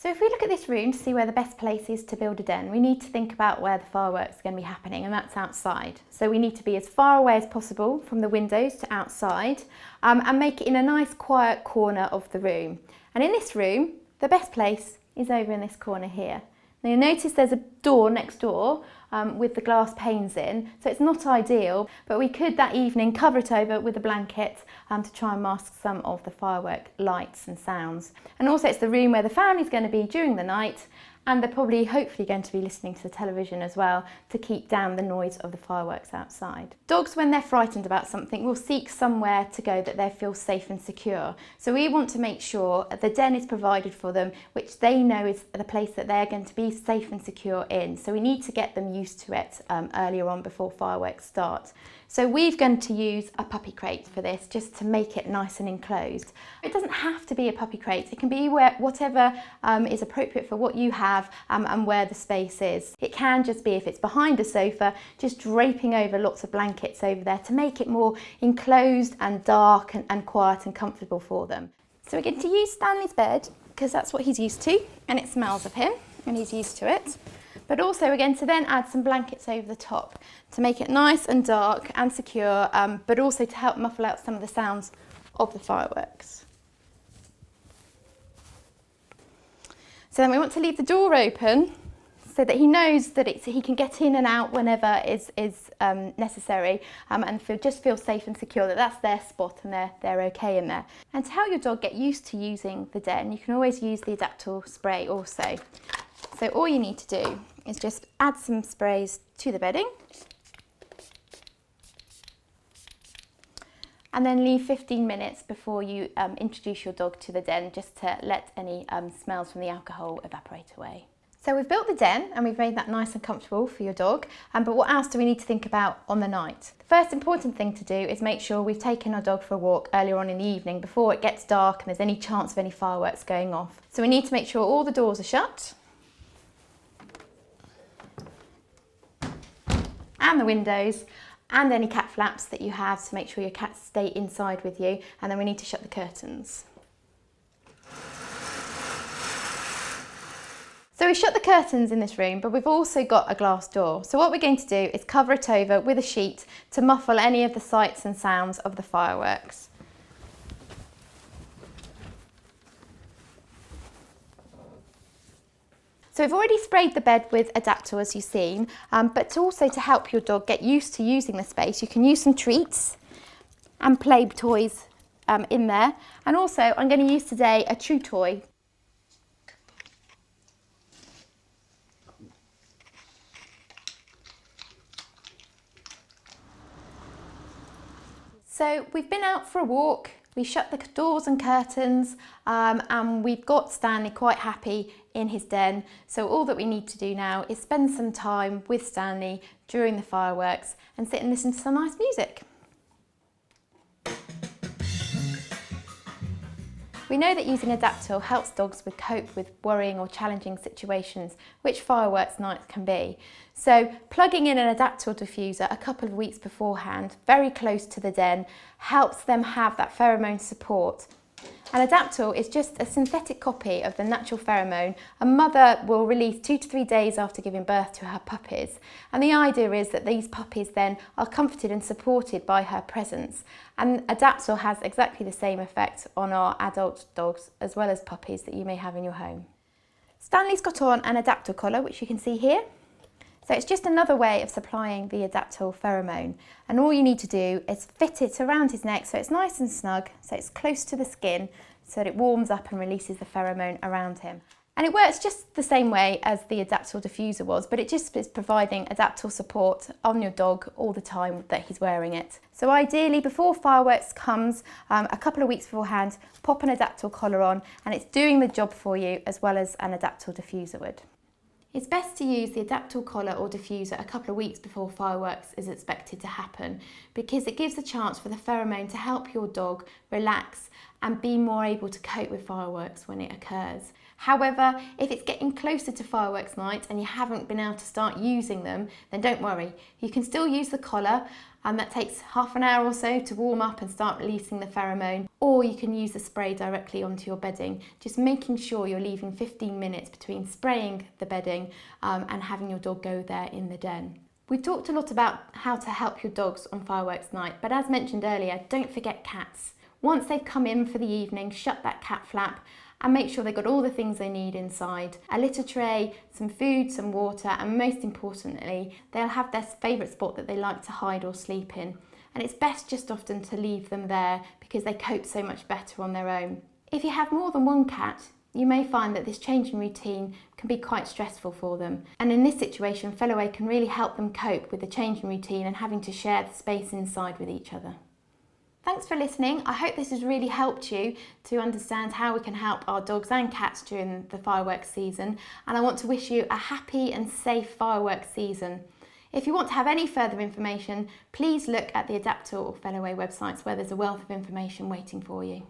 So if we look at this room to see where the best place is to build a den, we need to think about where the fireworks are going to be happening, and that's outside. So we need to be as far away as possible from the windows to outside, and make it in a nice quiet corner of the room. And in this room, the best place is over in this corner here. Now you'll notice there's a door next door with the glass panes in, so it's not ideal, but we could that evening cover it over with a blanket to try and mask some of the firework lights and sounds. And also it's the room where the family's going to be during the night, and they're probably hopefully going to be listening to the television as well to keep down the noise of the fireworks outside. Dogs, when they're frightened about something, will seek somewhere to go that they feel safe and secure. So we want to make sure the den is provided for them, which they know is the place that they're going to be safe and secure in. So we need to get them used to it earlier on before fireworks start. So we're going to use a puppy crate for this, just to make it nice and enclosed. It doesn't have to be a puppy crate, it can be whatever is appropriate for what you have and where the space is. It can just be, if it's behind a sofa, just draping over lots of blankets over there to make it more enclosed and dark and quiet and comfortable for them. So we're going to use Stanley's bed because that's what he's used to, and it smells of him and he's used to it. But also we're going to then add some blankets over the top to make it nice and dark and secure, but also to help muffle out some of the sounds of the fireworks. So then we want to leave the door open so that he knows that he can get in and out whenever is necessary, and just feel safe and secure that that's their spot and they're okay in there. And to help your dog get used to using the den, you can always use the Adaptil spray also. So all you need to do is just add some sprays to the bedding and then leave 15 minutes before you introduce your dog to the den, just to let any smells from the alcohol evaporate away. So we've built the den and we've made that nice and comfortable for your dog, but what else do we need to think about on the night? The first important thing to do is make sure we've taken our dog for a walk earlier on in the evening before it gets dark and there's any chance of any fireworks going off. So we need to make sure all the doors are shut and the windows, and any cat flaps that you have to make sure your cats stay inside with you, and then we need to shut the curtains. So we shut the curtains in this room, but we've also got a glass door. So what we're going to do is cover it over with a sheet to muffle any of the sights and sounds of the fireworks. So we've already sprayed the bed with Adaptil, as you've seen, but also to help your dog get used to using the space, you can use some treats and play toys in there. And also I'm going to use today a chew toy. So we've been out for a walk, we shut the doors and curtains, and we've got Stanley quite happy in his den. So all that we need to do now is spend some time with Stanley during the fireworks and sit and listen to some nice music. We know that using Adaptil helps dogs cope with worrying or challenging situations, which fireworks nights can be. So plugging in an Adaptil diffuser a couple of weeks beforehand, very close to the den, helps them have that pheromone support. And Adaptil is just a synthetic copy of the natural pheromone a mother will release 2 to 3 days after giving birth to her puppies. And the idea is that these puppies then are comforted and supported by her presence. And Adaptil has exactly the same effect on our adult dogs as well as puppies that you may have in your home. Stanley's got on an Adaptil collar, which you can see here. So it's just another way of supplying the Adaptil pheromone, and all you need to do is fit it around his neck so it's nice and snug, so it's close to the skin, so that it warms up and releases the pheromone around him. And it works just the same way as the Adaptil diffuser was, but it just is providing Adaptil support on your dog all the time that he's wearing it. So ideally, before fireworks comes, a couple of weeks beforehand, pop an Adaptil collar on, and it's doing the job for you as well as an Adaptil diffuser would. It's best to use the Adaptil collar or diffuser a couple of weeks before fireworks is expected to happen, because it gives a chance for the pheromone to help your dog relax and be more able to cope with fireworks when it occurs. However, if it's getting closer to fireworks night and you haven't been able to start using them, then don't worry. You can still use the collar, and that takes half an hour or so to warm up and start releasing the pheromone. or you can use the spray directly onto your bedding, just making sure you're leaving 15 minutes between spraying the bedding and having your dog go there in the den. We've talked a lot about how to help your dogs on fireworks night, but as mentioned earlier, don't forget cats. Once they've come in for the evening, shut that cat flap and make sure they've got all the things they need inside. A litter tray, some food, some water, and most importantly, they'll have their favourite spot that they like to hide or sleep in. And it's best just often to leave them there because they cope so much better on their own. If you have more than one cat, you may find that this changing routine can be quite stressful for them. And in this situation, Feliway can really help them cope with the changing routine and having to share the space inside with each other. Thanks for listening. I hope this has really helped you to understand how we can help our dogs and cats during the fireworks season. And I want to wish you a happy and safe fireworks season. If you want to have any further information, please look at the Adaptil or Feliway websites where there's a wealth of information waiting for you.